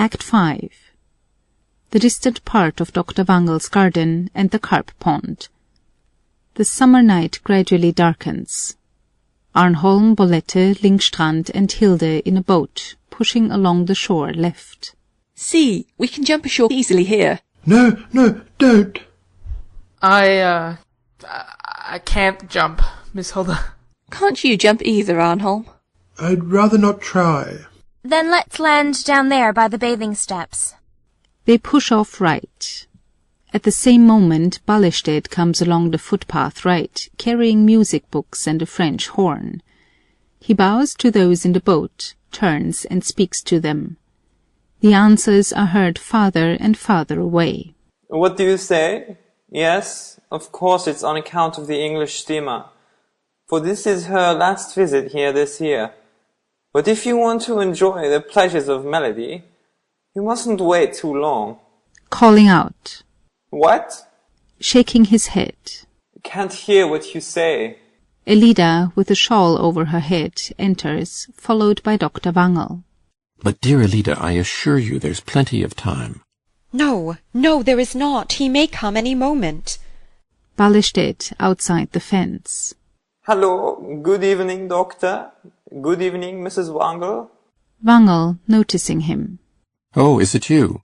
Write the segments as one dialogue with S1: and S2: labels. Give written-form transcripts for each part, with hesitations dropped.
S1: Act 5. The distant part of Dr. Wangel's garden and the carp pond. The summer night gradually darkens. Arnholm, Bolette, Lyngstrand and Hilde in a boat, pushing along the shore left.
S2: See, we can jump ashore easily here.
S3: No, don't.
S4: I can't jump, Miss Hilda.
S2: Can't you jump either, Arnholm?
S3: I'd rather not try.
S5: Then let's land down there by the bathing steps.
S1: They push off right. At the same moment, Ballestedt comes along the footpath right, carrying music books and a French horn. He bows to those in the boat, turns and speaks to them. The answers are heard farther and farther away.
S6: What do you say? Yes, of course it's on account of the English steamer, for this is her last visit here this year. But if you want to enjoy the pleasures of melody, you mustn't wait too long.
S1: Calling out.
S6: What?
S1: Shaking his head.
S6: Can't hear what you say.
S1: Elida, with a shawl over her head, enters, followed by Dr. Wangel.
S7: But, dear Elida, I assure you there's plenty of time.
S8: No, there is not. He may come any moment.
S1: Ballestedt, outside the fence.
S6: Hello, good evening, Doctor. Good evening, Mrs. Wangel.
S1: Wangel, noticing him.
S7: Oh, is it you?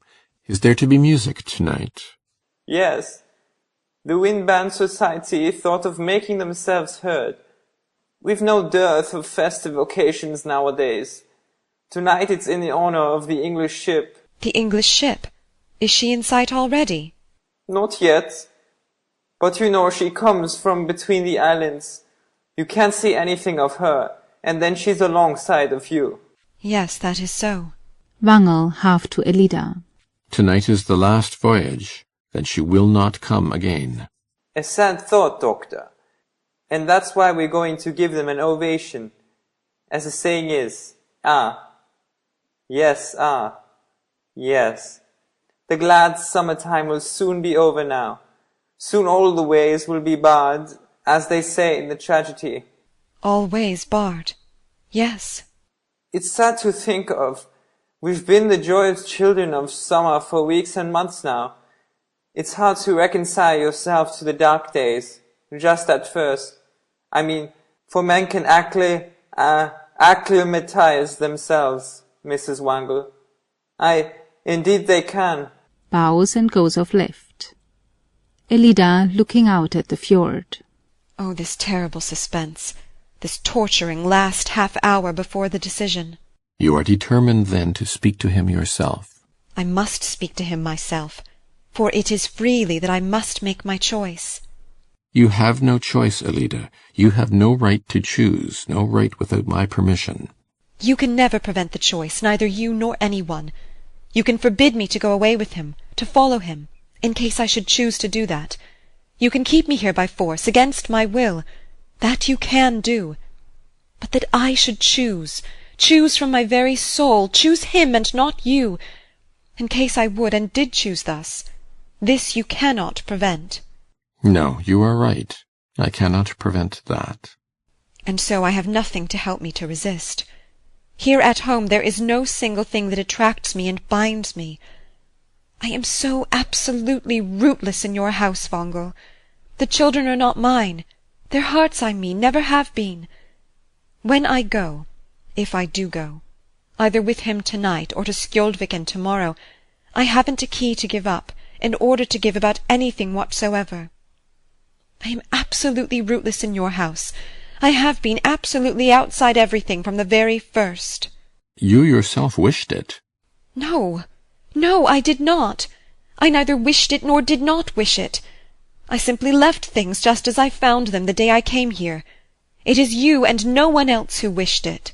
S7: Is there to be music tonight?
S6: Yes. The Wind Band Society thought of making themselves heard. We've no dearth of festive occasions nowadays. Tonight it's in the honor of the English ship.
S8: The English ship? Is she in sight already?
S6: Not yet. But you know she comes from between the islands. You can't see anything of her, and then she's alongside of you.
S8: Yes, that is so.
S1: Wangel, half to Elida.
S7: Tonight is the last voyage. Then she will not come again.
S6: A sad thought, Doctor. And that's why we're going to give them an ovation. As the saying is, yes. The glad summertime will soon be over now. Soon all the ways will be barred, as they say in the tragedy.
S8: All ways barred. Yes.
S6: It's sad to think of. We've been the joyous children of summer for weeks and months now. It's hard to reconcile yourself to the dark days, just at first. I mean, for men can acclimatize themselves, Mrs. Wangel. Indeed they can.
S1: Bows and goes off left. Elida, looking out at the fjord.
S8: Oh, this terrible suspense. This torturing last half hour before the decision.
S7: You are determined, then, to speak to him yourself.
S8: I must speak to him myself, for it is freely that I must make my choice.
S7: You have no choice, Elida. You have no right to choose, no right without my permission.
S8: You can never prevent the choice, neither you nor anyone. You can forbid me to go away with him, to follow him, in case I should choose to do that. You can keep me here by force, against my will. That you can do. But that I should choose from my very soul, choose him and not you, in case I would and did choose thus, this you cannot prevent.
S7: No, you are right. I cannot prevent that.
S8: And so I have nothing to help me to resist. Here at home there is no single thing that attracts me and binds me. I am so absolutely rootless in your house, Wangel. The children are not mine. Their hearts, I mean, never have been. When I go, if I do go, either with him tonight or to Skjoldviken tomorrow, I haven't a key to give up, in order to give about anything whatsoever. I am absolutely rootless in your house. I have been absolutely outside everything from the very first.
S7: You yourself wished it.
S8: No, I did not. I neither wished it nor did not wish it. I simply left things just as I found them the day I came here. It is you and no one else who wished it.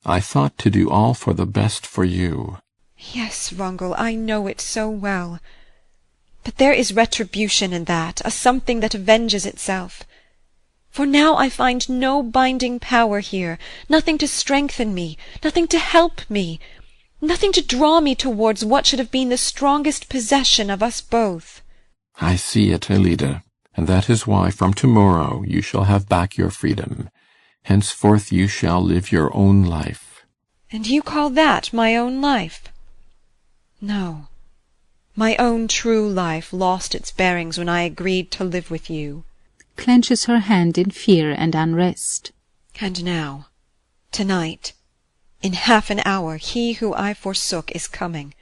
S7: I thought to do all for the best for you.
S8: Yes, Wangel, I know it so well. But there is retribution in that, a something that avenges itself. For now I find no binding power here, nothing to strengthen me, nothing to help me, nothing to draw me towards what should have been the strongest possession of us both.
S7: I see it, Elida, and that is why from tomorrow you shall have back your freedom. Henceforth you shall live your own life.
S8: And you call that my own life? No. My own true life lost its bearings when I agreed to live with you.
S1: Clenches her hand in fear and unrest.
S8: And now, tonight, in half an hour, he who I forsook is coming.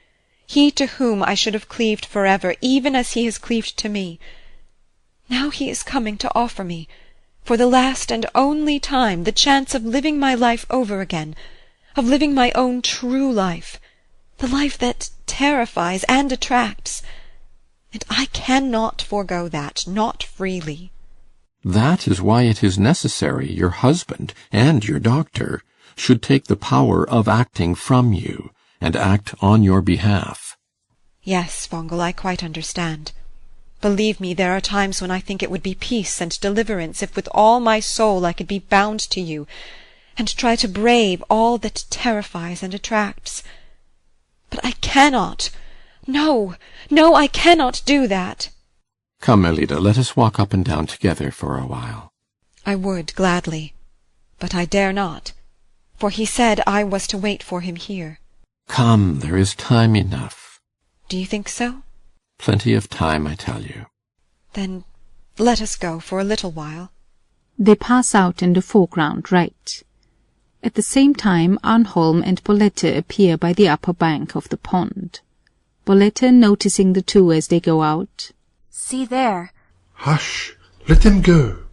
S8: He to whom I should have cleaved forever, even as he has cleaved to me. Now he is coming to offer me, for the last and only time, the chance of living my life over again, of living my own true life, the life that terrifies and attracts. And I cannot forego that, not freely.
S7: That is why it is necessary your husband and your doctor should take the power of acting from you, and act on your behalf.
S8: Yes, Vongel, I quite understand. Believe me, there are times when I think it would be peace and deliverance if with all my soul I could be bound to you, and try to brave all that terrifies and attracts. But I cannot. No, no, I cannot do that.
S7: Come, Elida, let us walk up and down together for a while.
S8: I would, gladly, but I dare not, for he said I was to wait for him here.
S7: Come, there is time enough.
S8: Do you think so?
S7: Plenty of time, I tell you.
S8: Then let us go for a little while.
S1: They pass out in the foreground right. At the same time, Arnholm and Bolette appear by the upper bank of the pond. Bolette, noticing the two as they go out.
S5: See there.
S3: Hush! Let them go.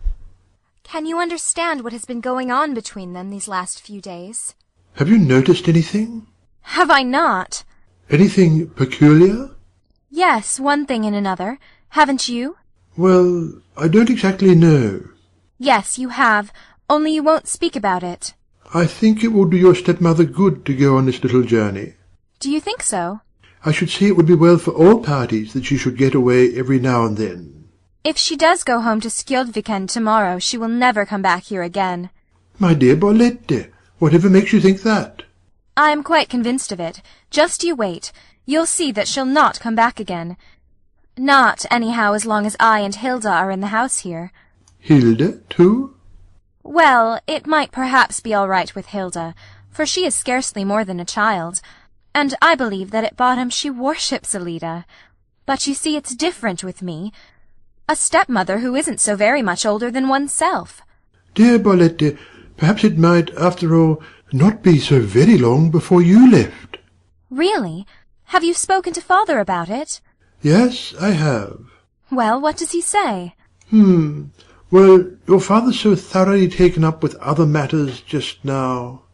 S5: Can you understand what has been going on between them these last few days?
S3: Have you noticed anything?
S5: Have I not?
S3: Anything peculiar?
S5: Yes, one thing and another. Haven't you?
S3: Well, I don't exactly know.
S5: Yes, you have, only you won't speak about it.
S3: I think it will do your stepmother good to go on this little journey.
S5: Do you think so?
S3: I should say it would be well for all parties that she should get away every now and then.
S5: If she does go home to Skjoldviken tomorrow, she will never come back here again.
S3: My dear Bolette, whatever makes you think that?
S5: I am quite convinced of it. Just you wait. You'll see that she'll not come back again. Not, anyhow, as long as I and Hilda are in the house here.
S3: Hilda, too?
S5: Well, it might perhaps be all right with Hilda, for she is scarcely more than a child, and I believe that at bottom she worships Elida. But you see, it's different with me. A stepmother who isn't so very much older than oneself.
S3: Dear Bolette, perhaps it might, after all, not be so very long before you left.
S5: Really? Have you spoken to father about it?
S3: Yes, I have.
S5: Well, what does he say?
S3: Well, your father's so thoroughly taken up with other matters just now.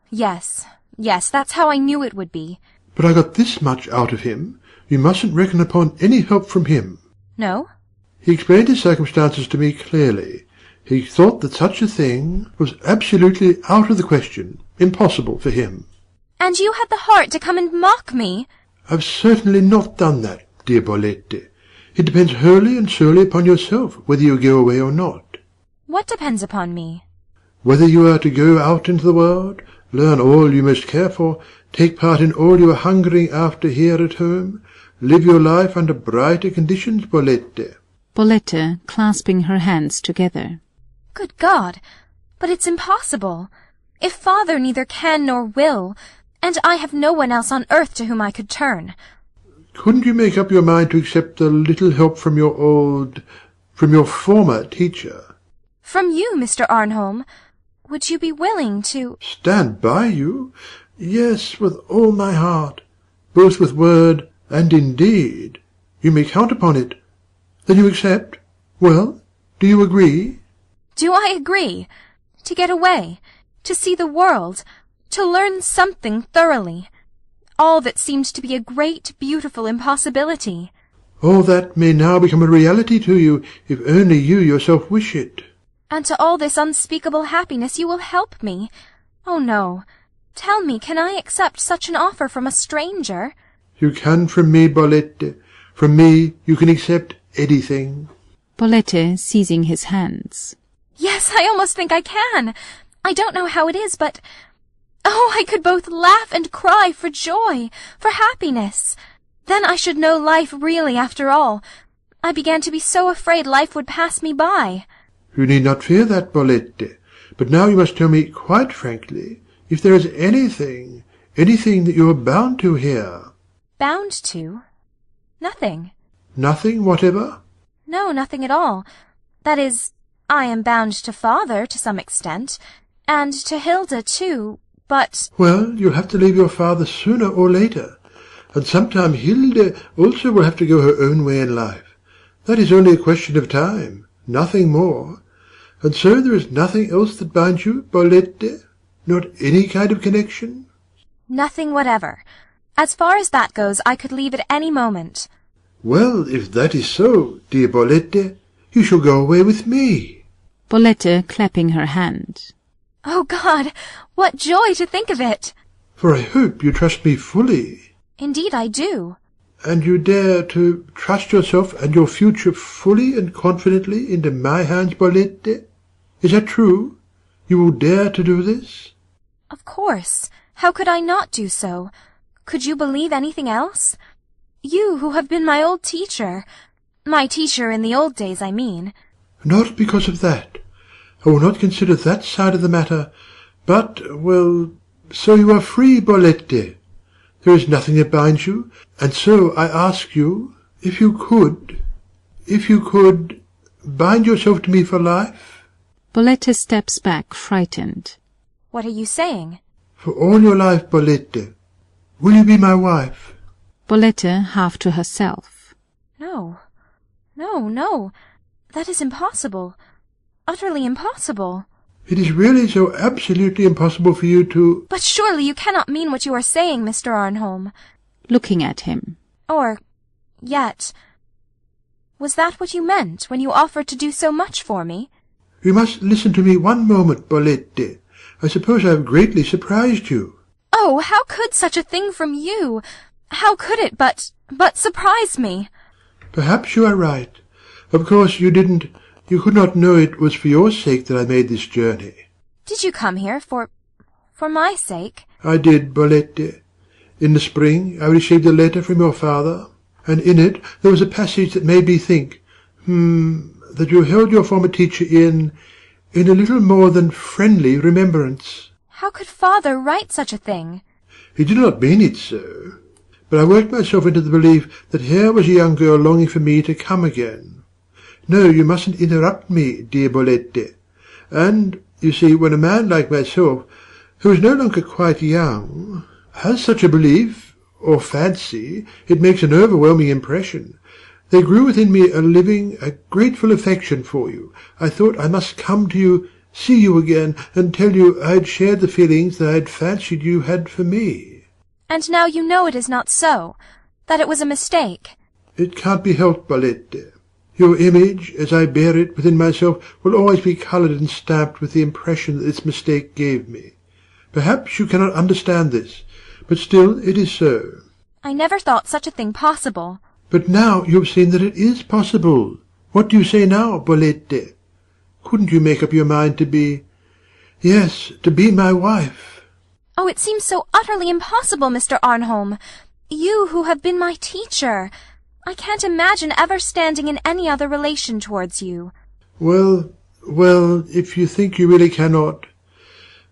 S5: Yes, that's how I knew it would be.
S3: But I got this much out of him. You mustn't reckon upon any help from him.
S5: No?
S3: He explained his circumstances to me clearly. He thought that such a thing was absolutely out of the question, impossible for him.
S5: And you had the heart to come and mock me?
S3: I've certainly not done that, dear Bolette. It depends wholly and solely upon yourself whether you go away or not.
S5: What depends upon me?
S3: Whether you are to go out into the world, learn all you most care for, take part in all you are hungering after here at home, live your life under brighter conditions, Bolette.
S1: Bolette, clasping her hands together.
S5: Good God! But it's impossible. If father neither can nor will, and I have no one else on earth to whom I could turn.
S3: Couldn't you make up your mind to accept a little help from your former teacher?
S5: From you, Mr. Arnholm. Would you be willing to—
S3: Stand by you? Yes, with all my heart, both with word and in deed. You may count upon it. Then you accept? Well, do you agree?
S5: Do I agree? To get away, to see the world, to learn something thoroughly. All that seemed to be a great, beautiful impossibility.
S3: All that may now become a reality to you, if only you yourself wish it.
S5: And to all this unspeakable happiness you will help me. Oh, no. Tell me, can I accept such an offer from a stranger?
S3: You can from me, Bolette. From me you can accept anything.
S1: Bolette, seizing his hands.
S5: Yes, I almost think I can. I don't know how it is, but— oh, I could both laugh and cry for joy, for happiness. Then I should know life really after all. I began to be so afraid life would pass me by.
S3: You need not fear that, Bolette. But now you must tell me quite frankly if there is anything that you are bound to here.
S5: Bound to? Nothing.
S3: Nothing whatever?
S5: No, nothing at all. That is, I am bound to father to some extent, and to Hilda too, but—
S3: Well, you'll have to leave your father sooner or later, and sometime Hilda also will have to go her own way in life. That is only a question of time, nothing more. And so there is nothing else that binds you, Bolette? Not any kind of connection?
S5: Nothing whatever. As far as that goes, I could leave at any moment.
S3: Well, if that is so, dear Bolette, you shall go away with me.
S1: Bolette clapping her hand.
S5: Oh, God, what joy to think of it!
S3: For I hope you trust me fully.
S5: Indeed I do.
S3: And you dare to trust yourself and your future fully and confidently into my hands, Bolette? Is that true? You will dare to do this?
S5: Of course. How could I not do so? Could you believe anything else? You who have been my old teacher. My teacher in the old days, I mean.
S3: Not because of that. I will not consider that side of the matter. But, well, so you are free, Bolette. There is nothing that binds you, and so I ask you, if you could, bind yourself to me for life?
S1: Bolette steps back, frightened.
S5: What are you saying?
S3: For all your life, Bolette. Will you be my wife?
S1: Bolette half to herself.
S5: No. No. That is impossible. Utterly impossible.
S3: It is really so absolutely impossible for you to—
S5: But surely you cannot mean what you are saying, Mr. Arnholm.
S1: Looking at him.
S5: Or, yet, was that what you meant when you offered to do so much for me?
S3: You must listen to me one moment, Bolette. I suppose I have greatly surprised you.
S5: Oh, how could such a thing from you? How could it but surprise me?
S3: Perhaps you are right. Of course you could not know it was for your sake that I made this journey.
S5: Did you come here for my sake?
S3: I did, Bolette. In the spring I received a letter from your father, and in it there was a passage that made me think, that you held your former teacher in a little more than friendly remembrance.
S5: How could father write such a thing?
S3: He did not mean it so, but I worked myself into the belief that here was a young girl longing for me to come again. No, you mustn't interrupt me, dear Bolette. And, you see, when a man like myself, who is no longer quite young, has such a belief, or fancy, it makes an overwhelming impression. There grew within me a grateful affection for you. I thought I must come to you, see you again, and tell you I had shared the feelings that I had fancied you had for me.
S5: And now you know it is not so, that it was a mistake.
S3: It can't be helped, Bolette. Your image, as I bear it within myself, will always be coloured and stamped with the impression that this mistake gave me. Perhaps you cannot understand this, but still it is so.
S5: I never thought such a thing possible.
S3: But now you have seen that it is possible. What do you say now, Bolette? Couldn't you make up your mind to be my wife?
S5: Oh, it seems so utterly impossible, Mr. Arnholm. You who have been my teacher. I can't imagine ever standing in any other relation towards you.
S3: Well, if you think you really cannot,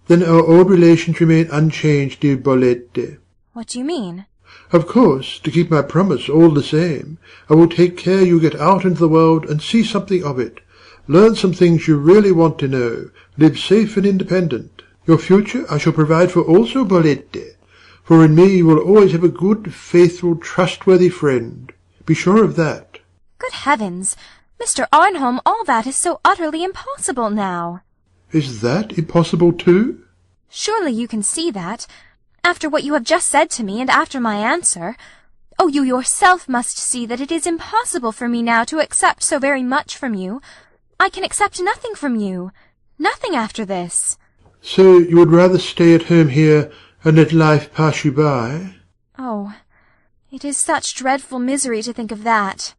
S3: then our old relations remain unchanged, dear Bolette.
S5: What do you mean?
S3: Of course, to keep my promise all the same, I will take care you get out into the world and see something of it. Learn some things you really want to know. Live safe and independent. Your future I shall provide for also, Bolette. For in me you will always have a good, faithful, trustworthy friend. Be sure of that.
S5: Good heavens! Mr. Arnholm, all that is so utterly impossible now.
S3: Is that impossible too?
S5: Surely you can see that. After what you have just said to me, and after my answer. Oh, you yourself must see that it is impossible for me now to accept so very much from you. I can accept nothing from you. Nothing after this.
S3: So you would rather stay at home here and let life pass you by?
S5: Oh, it is such dreadful misery to think of that.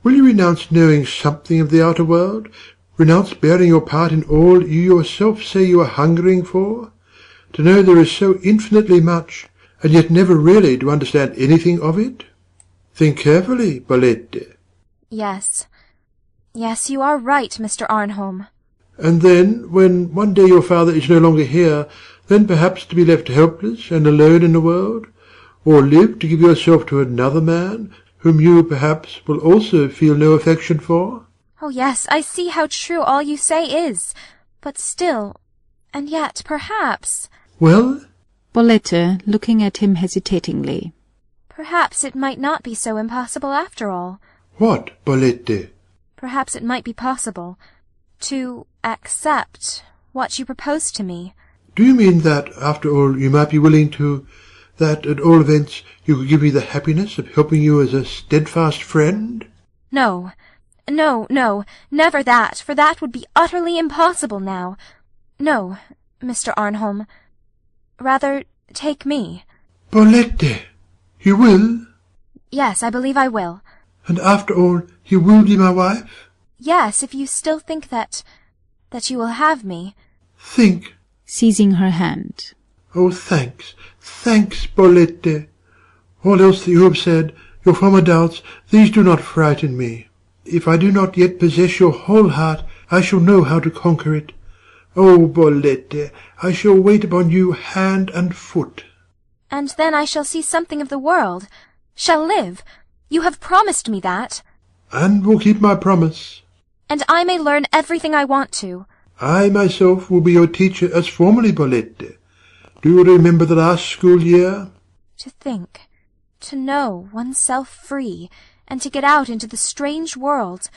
S3: Will you renounce knowing something of the outer world? Renounce bearing your part in all you yourself say you are hungering for? To know there is so infinitely much, and yet never really to understand anything of it? Think carefully, Bolette.
S5: Yes, you are right, Mr. Arnholm.
S3: And then, when one day your father is no longer here, then perhaps to be left helpless and alone in the world, or live to give yourself to another man, whom you, perhaps, will also feel no affection for?
S5: Oh, yes, I see how true all you say is. But still, and yet, perhaps...
S3: Well?
S1: Bolette, looking at him hesitatingly.
S5: Perhaps it might not be so impossible after all.
S3: What, Bolette?
S5: Perhaps it might be possible to accept what you propose to me.
S3: Do you mean that, after all, you might be willing that, at all events, you could give me the happiness of helping you as a steadfast friend?
S5: No, never that, for that would be utterly impossible now. No, Mr. Arnholm. Rather, take me.
S3: Bolette, you will?
S5: Yes, I believe I will.
S3: And after all, you will be my wife?
S5: Yes, if you still think that you will have me.
S3: Think?
S1: Seizing her hand.
S3: Oh, thanks, Bolette. All else that you have said, your former doubts, these do not frighten me. If I do not yet possess your whole heart, I shall know how to conquer it. Oh, Bolette, I shall wait upon you hand and foot.
S5: And then I shall see something of the world, shall live. You have promised me that.
S3: And will keep my promise.
S5: And I may learn everything I want to.
S3: I myself will be your teacher as formerly, Bolette. Do you remember the last school year?
S5: To think, to know oneself free, and to get out into the strange world,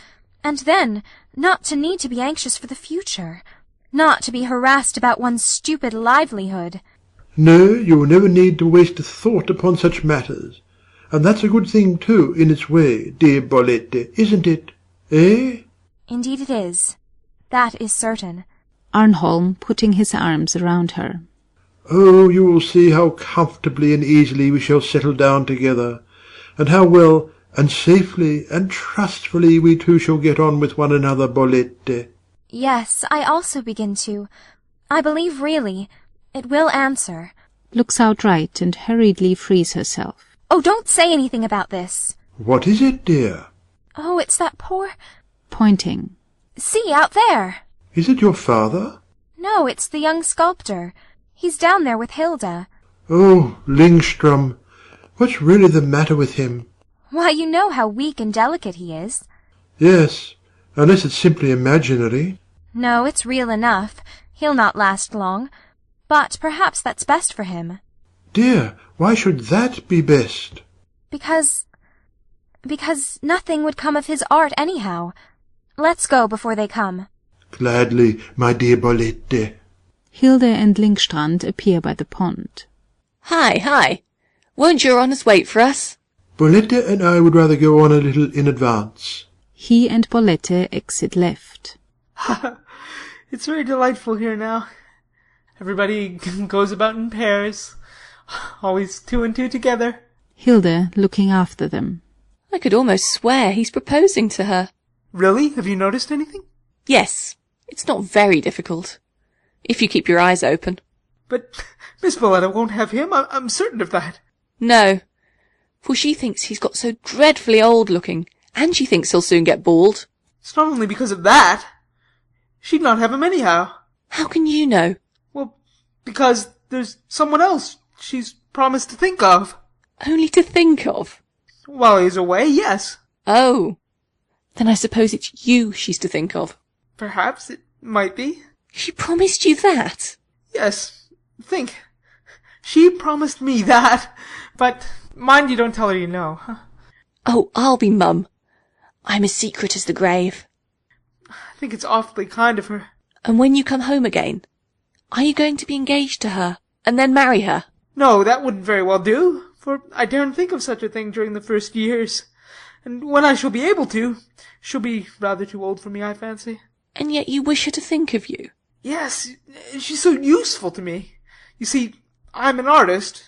S5: and then not to need to be anxious for the future, not to be harassed about one's stupid livelihood.
S3: No, you will never need to waste a thought upon such matters. And that's a good thing, too, in its way, dear Bolette, isn't it? Eh?
S5: Indeed it is. That is certain.
S1: Arnholm putting his arms around her.
S3: Oh, you will see how comfortably and easily we shall settle down together, and how well and safely and trustfully we two shall get on with one another, Bolette.
S5: Yes, I also begin to. I believe really it will answer.
S1: Looks outright and hurriedly frees herself.
S5: Oh, don't say anything about this.
S3: What is it, dear?
S5: Oh, it's that poor...
S1: Pointing.
S5: See, out there.
S3: Is it your father?
S5: No, it's the young sculptor. He's down there with Hilda.
S3: Oh, Lindström. What's really the matter with him?
S5: Why, you know how weak and delicate he is.
S3: Yes, unless it's simply imaginary.
S5: No, it's real enough. He'll not last long. But perhaps that's best for him.
S3: Dear, why should that be best?
S5: Because nothing would come of his art anyhow. Let's go before they come.
S3: Gladly, my dear Bolette.
S1: Hilda and Lyngstrand appear by the pond.
S2: Hi. Won't your honours wait for us?
S3: Bolette and I would rather go on a little in advance.
S1: He and Bolette exit left.
S4: It's very delightful here now. Everybody goes about in pairs, always 2 and 2 together.
S1: Hilda looking after them.
S2: I could almost swear he's proposing to her.
S4: Really? Have you noticed anything?
S2: Yes, it's not very difficult, if you keep your eyes open.
S4: But Miss Bolette won't have him, I'm certain of that.
S2: No, for she thinks he's got so dreadfully old-looking, and she thinks he'll soon get bald.
S4: It's not only because of that. She'd not have him anyhow.
S2: How can you know?
S4: Well, because there's someone else she's promised to think of.
S2: Only to think of?
S4: While he's away, yes.
S2: Oh, then I suppose it's you she's to think of.
S4: Perhaps it might be.
S2: She promised you that?
S4: Yes, think. She promised me that, but mind you don't tell her you know.
S2: Oh, I'll be mum. I'm as secret as the grave.
S4: I think it's awfully kind of her.
S2: And when you come home again, are you going to be engaged to her, and then marry her?
S4: No, that wouldn't very well do, for I daren't think of such a thing during the first years. And when I shall be able to, she'll be rather too old for me, I fancy.
S2: And yet you wish her to think of you?
S4: Yes, she's so useful to me. You see, I'm an artist,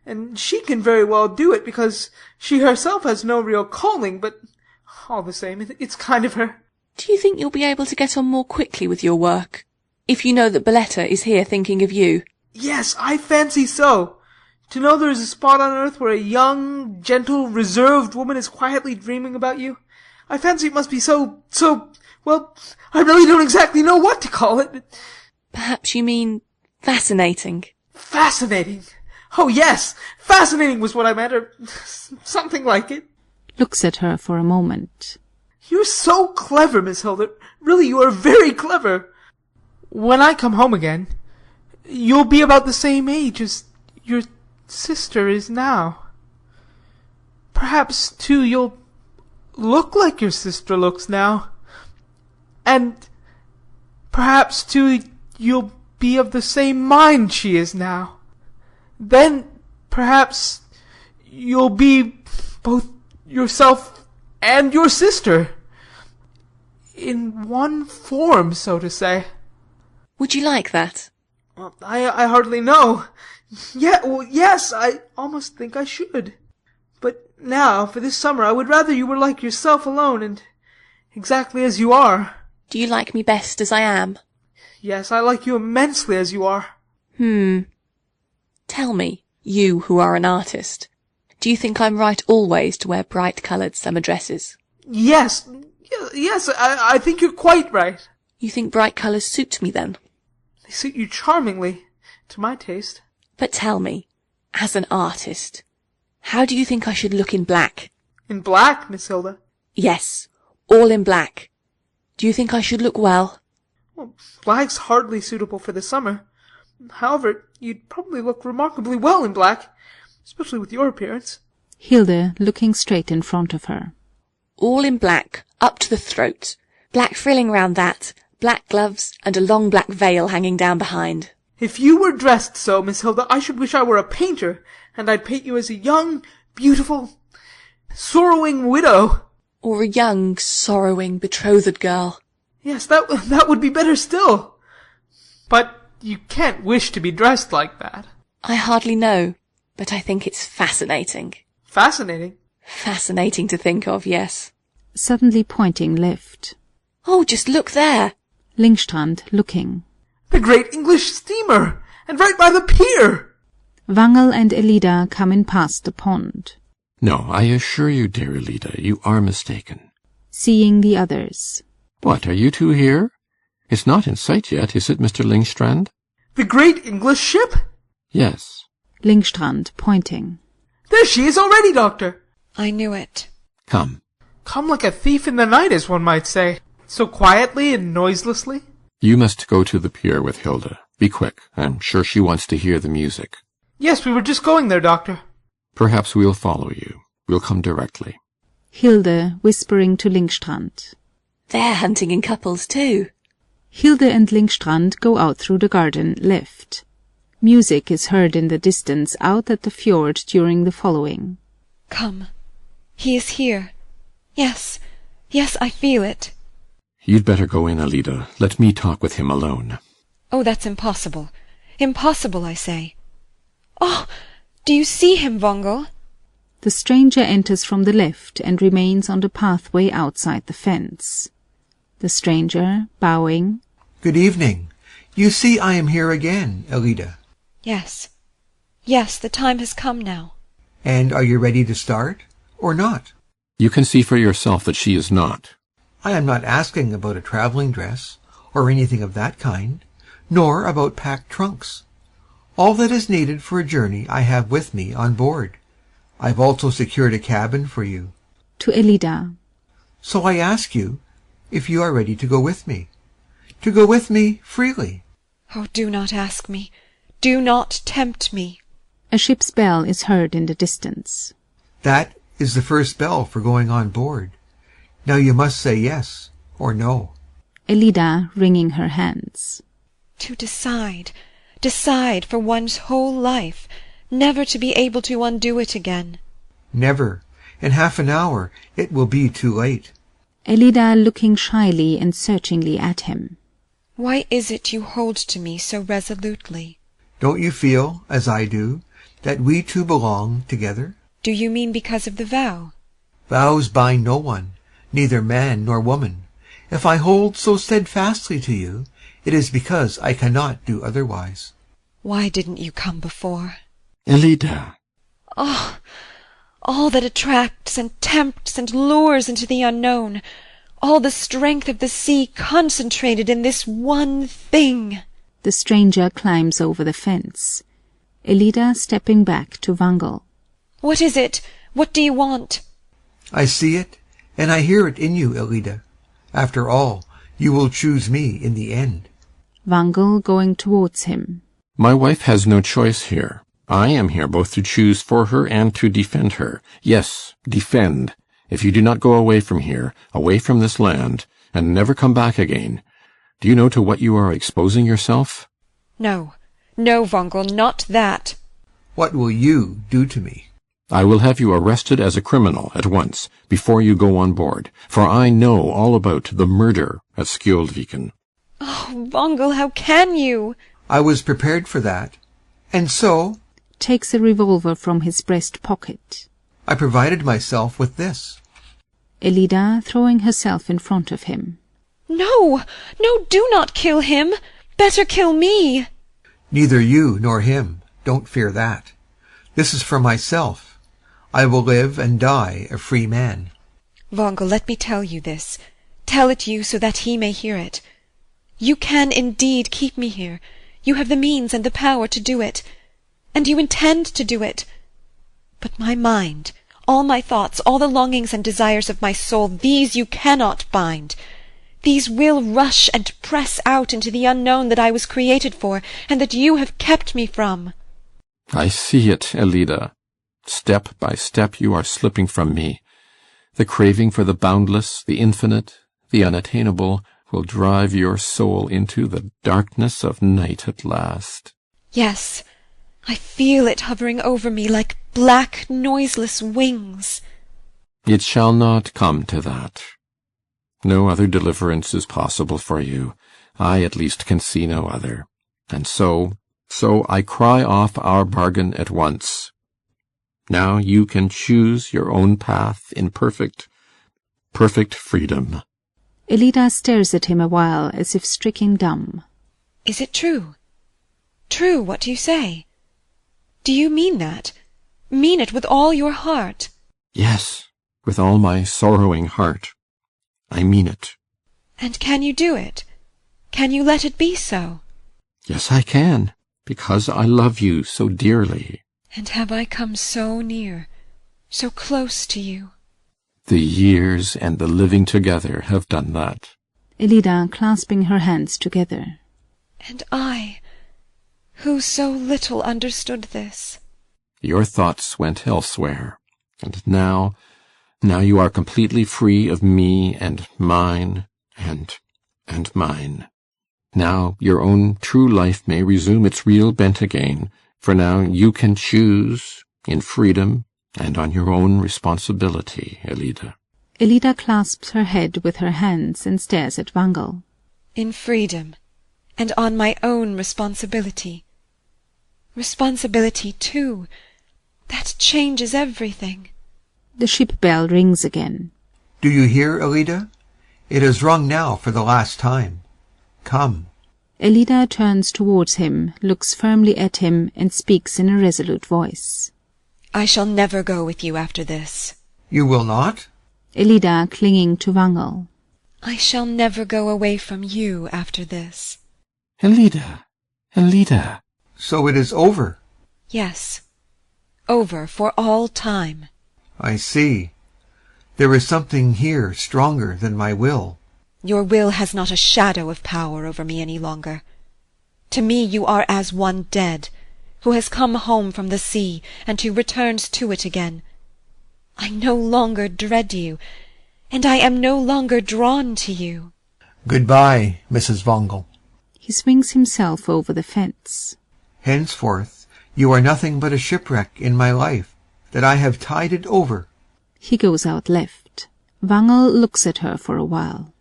S4: and she can very well do it because she herself has no real calling, but all the same, it's kind of her.
S2: Do you think you'll be able to get on more quickly with your work, if you know that Bolette is here thinking of you?
S4: Yes, I fancy so. To know there is a spot on earth where a young, gentle, reserved woman is quietly dreaming about you, I fancy it must be so, well, I really don't exactly know what to call it.
S2: Perhaps you mean fascinating.
S4: Fascinating. Oh, yes! Fascinating was what I meant, or something like it.
S1: Looks at her for a moment.
S4: You're so clever, Miss Hilda. Really, you are very clever. When I come home again, you'll be about the same age as your sister is now. Perhaps, too, you'll look like your sister looks now. And perhaps, too, you'll be of the same mind she is now. Then, perhaps, you'll be both yourself and your sister. In one form, so to say.
S2: Would you like that?
S4: Well, I hardly know. Yeah, well, yes, I almost think I should. But now, for this summer, I would rather you were like yourself alone and exactly as you are.
S2: Do you like me best as I am?
S4: Yes, I like you immensely as you are.
S2: Tell me, you who are an artist, do you think I'm right always to wear bright-coloured summer dresses?
S4: Yes, I think you're quite right.
S2: You think bright colours suit me, then?
S4: They suit you charmingly, to my taste.
S2: But tell me, as an artist, how do you think I should look in black?
S4: In black, Miss Hilda?
S2: Yes, all in black. Do you think I should look well?
S4: Well, black's hardly suitable for the summer. However, you'd probably look remarkably well in black, especially with your appearance.
S1: Hilda looking straight in front of her.
S2: All in black, up to the throat. Black frilling round that, black gloves, and a long black veil hanging down behind.
S4: If you were dressed so, Miss Hilda, I should wish I were a painter, and I'd paint you as a young, beautiful, sorrowing widow.
S2: Or a young, sorrowing, betrothed girl.
S4: Yes, that would be better still. But you can't wish to be dressed like that.
S2: I hardly know, but I think it's fascinating.
S4: Fascinating?
S2: Fascinating to think of, yes.
S1: Suddenly pointing left.
S2: Oh, just look there.
S1: Lyngstrand looking.
S4: The great English steamer! And right by the pier!
S1: Wangel and Elida come in past the pond.
S7: No, I assure you, dear Elida, you are mistaken.
S1: Seeing the others.
S7: What, are you two here? It's not in sight yet, is it, Mr. Lyngstrand?
S4: The great English ship?
S7: Yes.
S1: Lyngstrand pointing.
S4: There she is already, Doctor.
S8: I knew it.
S7: Come.
S4: Come like a thief in the night, as one might say. So quietly and noiselessly.
S7: You must go to the pier with Hilda. Be quick. I'm sure she wants to hear the music.
S4: Yes, we were just going there, Doctor.
S7: Perhaps we'll follow you. We'll come directly.
S1: Hilda whispering to Lyngstrand.
S2: They're hunting in couples too.
S1: Hilda and Lyngstrand go out through the garden left. Music is heard in the distance out at the fjord during the following.
S8: Come. He is here. Yes, I feel it.
S7: You'd better go in, Elida. Let me talk with him alone.
S8: Oh, that's impossible. Impossible, I say. Oh, do you see him, Wangel?
S1: The stranger enters from the left and remains on the pathway outside the fence. The stranger, bowing.
S9: Good evening. You see I am here again, Elida.
S8: Yes, the time has come now.
S9: And are you ready to start, or not?
S7: You can see for yourself that she is not.
S9: I am not asking about a traveling dress, or anything of that kind, nor about packed trunks. All that is needed for a journey I have with me on board. I've also secured a cabin for you.
S1: To Elida.
S9: So I ask you if you are ready to go with me. To go with me freely.
S8: Oh, do not ask me. Do not tempt me.
S1: A ship's bell is heard in the distance.
S9: That is the first bell for going on board. Now you must say yes or no.
S1: Elida wringing her hands.
S8: To decide for one's whole life, never to be able to undo it again.
S9: Never. In half an hour it will be too late.
S1: Elida looking shyly and searchingly at him.
S8: Why is it you hold to me so resolutely?
S9: Don't you feel, as I do, that we two belong together?
S8: Do you mean because of the vow?
S9: Vows bind no one, neither man nor woman. If I hold so steadfastly to you, it is because I cannot do otherwise.
S8: Why didn't you come before?
S7: Elida.
S8: Oh, all that attracts and tempts and lures into the unknown, all the strength of the sea concentrated in this one thing.
S1: The stranger climbs over the fence. Elida stepping back to Wangel.
S8: What is it? What do you want?
S9: I see it, and I hear it in you, Elida. After all, you will choose me in the end.
S1: Wangel going towards him.
S7: My wife has no choice here. I am here both to choose for her and to defend her. Yes, defend. If you do not go away from here, away from this land, and never come back again, do you know to what you are exposing yourself?
S8: No, no, Wangel, not that.
S9: What will you do to me?
S7: I will have you arrested as a criminal at once, before you go on board, for I know all about the murder at Skjoldviken.
S8: Oh, Wangel, how can you?
S9: I was prepared for that. And so
S1: takes a revolver from his breast pocket.
S9: I provided myself with this.
S1: Elida throwing herself in front of him.
S8: No, no, do not kill him. Better kill me.
S9: Neither you nor him. Don't fear that. This is for myself. I will live and die a free man.
S8: Wangel, let me tell you this. Tell it you so that he may hear it. You can indeed keep me here. You have the means and the power to do it. And you intend to do it. But my mind, all my thoughts, all the longings and desires of my soul, these you cannot bind. These will rush and press out into the unknown that I was created for, and that you have kept me from.
S7: I see it, Elida. Step by step you are slipping from me. The craving for the boundless, the infinite, the unattainable will drive your soul into the darkness of night at last.
S8: Yes, I feel it hovering over me like black, noiseless wings.
S7: It shall not come to that. No other deliverance is possible for you. I at least can see no other. And so I cry off our bargain at once. Now you can choose your own path in perfect freedom.
S1: Elida stares at him a while as if stricken dumb.
S8: Is it true? True, what do you say? Do you mean that? Mean it with all your heart?
S7: Yes, with all my sorrowing heart. I mean it.
S8: And can you do it? Can you let it be so?
S7: Yes, I can, because I love you so dearly.
S8: And have I come so near, so close to you?
S7: The years and the living together have done that.
S1: Elida clasping her hands together.
S8: And I, who so little understood this.
S7: Your thoughts went elsewhere, and now you are completely free of me and mine and mine. Now your own true life may resume its real bent again, for now you can choose in freedom and on your own responsibility, Elida.
S1: Elida clasps her head with her hands and stares at Wangel.
S8: In freedom, and on my own responsibility. Responsibility, too. That changes everything.
S1: The ship bell rings again.
S9: Do you hear, Elida? It has rung now for the last time. Come.
S1: Elida turns towards him, looks firmly at him, and speaks in a resolute voice.
S8: I shall never go with you after this.
S9: You will not?
S1: Elida clinging to Wangel.
S8: I shall never go away from you after this.
S7: Elida! Elida!
S9: So it is over?
S8: Yes. Over for all time.
S9: I see. There is something here stronger than my will.
S8: Your will has not a shadow of power over me any longer. To me you are as one dead, who has come home from the sea, and who returns to it again. I no longer dread you, and I am no longer drawn to you.
S9: Goodbye, Mrs. Wangel.
S1: He swings himself over the fence.
S9: Henceforth you are nothing but a shipwreck in my life, that I have tided over.
S1: He goes out left. Wangel looks at her for a while.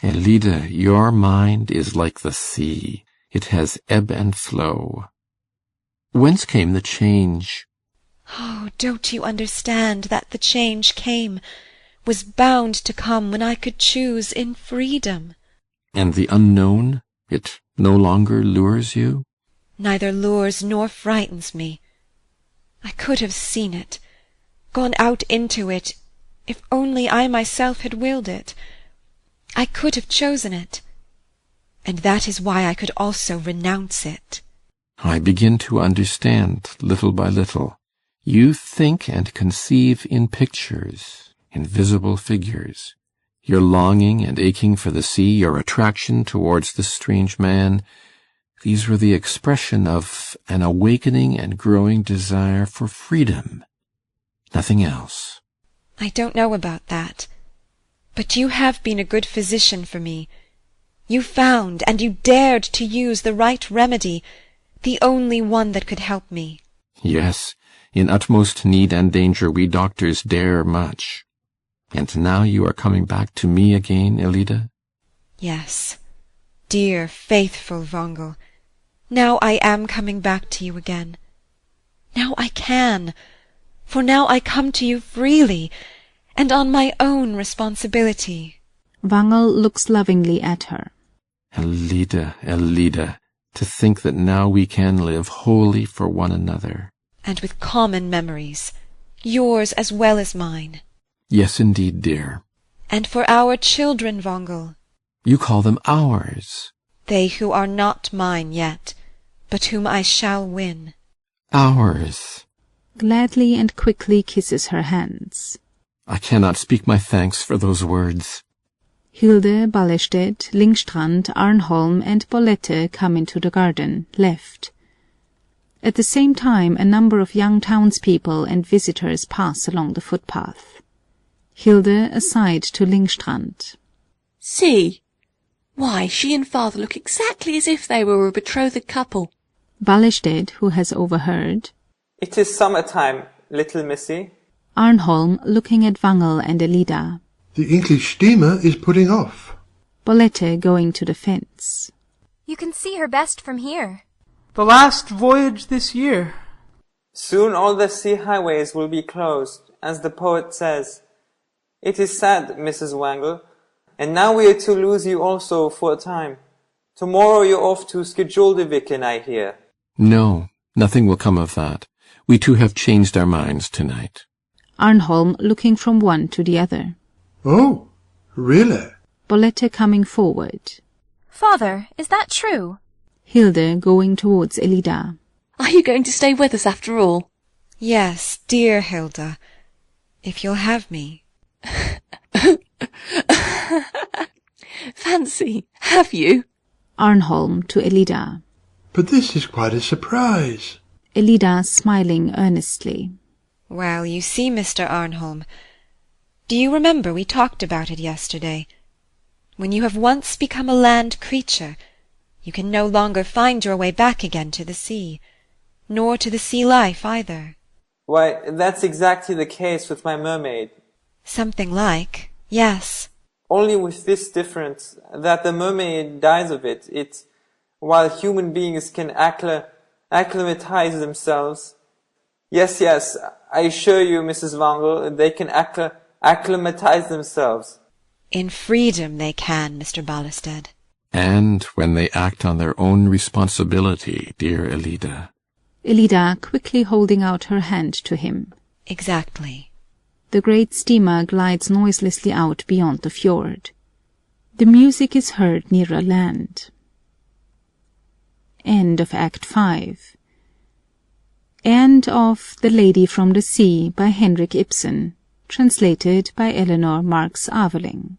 S7: Elida, your mind is like the sea. It has ebb and flow. Whence came the change?
S8: Oh, don't you understand that the change came, was bound to come when I could choose in freedom?
S7: And the unknown, it no longer lures you?
S8: Neither lures nor frightens me. I could have seen it, gone out into it, if only I myself had willed it. I could have chosen it, and that is why I could also renounce it.
S7: I begin to understand little by little. You think and conceive in pictures, in visible figures. Your longing and aching for the sea, your attraction towards this strange man, these were the expression of an awakening and growing desire for freedom. Nothing else.
S8: I don't know about that. But you have been a good physician for me. You found and you dared to use the right remedy, the only one that could help me.
S7: Yes, in utmost need and danger we doctors dare much. And now you are coming back to me again, Elida?
S8: Yes, dear, faithful Wangel. Now I am coming back to you again. Now I can, for now I come to you freely, and on my own responsibility.
S1: Wangel looks lovingly at her.
S7: Elida, Elida, to think that now we can live wholly for one another.
S8: And with common memories, yours as well as mine.
S7: Yes, indeed, dear.
S8: And for our children, Wangel.
S7: You call them ours.
S8: They who are not mine yet, but whom I shall win.
S7: Ours.
S1: Gladly and quickly kisses her hands.
S7: I cannot speak my thanks for those words.
S1: Hilde, Ballestedt, Lyngstrand, Arnholm, and Bolette come into the garden, left. At the same time, a number of young townspeople and visitors pass along the footpath. Hilde aside to Lyngstrand.
S2: See! Why, she and father look exactly as if they were a betrothed couple.
S1: Ballestedt, who has overheard.
S6: It is summertime, little missy.
S1: Arnholm, looking at Wangel and Elida.
S3: The English steamer is putting off.
S1: Bolette going to the fence.
S5: You can see her best from here.
S4: The last voyage this year.
S6: Soon all the sea highways will be closed, as the poet says. It is sad, Mrs. Wangel, and now we are to lose you also for a time. Tomorrow you're off to Skjoldviken, I hear.
S7: No, nothing will come of that. We two have changed our minds tonight.
S1: Arnholm looking from one to the other.
S3: Oh, really?
S1: Bolette coming forward.
S5: Father, is that true?
S1: Hilde going towards Elida.
S2: Are you going to stay with us after all?
S8: Yes, dear Hilda, if you'll have me.
S2: Fancy, have you?
S1: Arnholm to Elida.
S3: But this is quite a surprise.
S1: Elida smiling earnestly.
S8: Well, you see, Mr. Arnholm, do you remember we talked about it yesterday? When you have once become a land creature, you can no longer find your way back again to the sea, nor to the sea life either.
S6: Why, that's exactly the case with my mermaid.
S8: Something like, yes.
S6: Only with this difference, that the mermaid dies of it, while human beings can acclimatize themselves. Yes, I assure you, Mrs. Wangel, they can acclimatize themselves.
S8: In freedom they can, Mr. Ballestedt.
S7: And when they act on their own responsibility, dear Elida.
S1: Elida quickly holding out her hand to him.
S8: Exactly.
S1: The great steamer glides noiselessly out beyond the fjord. The music is heard nearer land. End of Act 5. End of The Lady from the Sea by Henrik Ibsen. Translated by Eleanor Marx Aveling.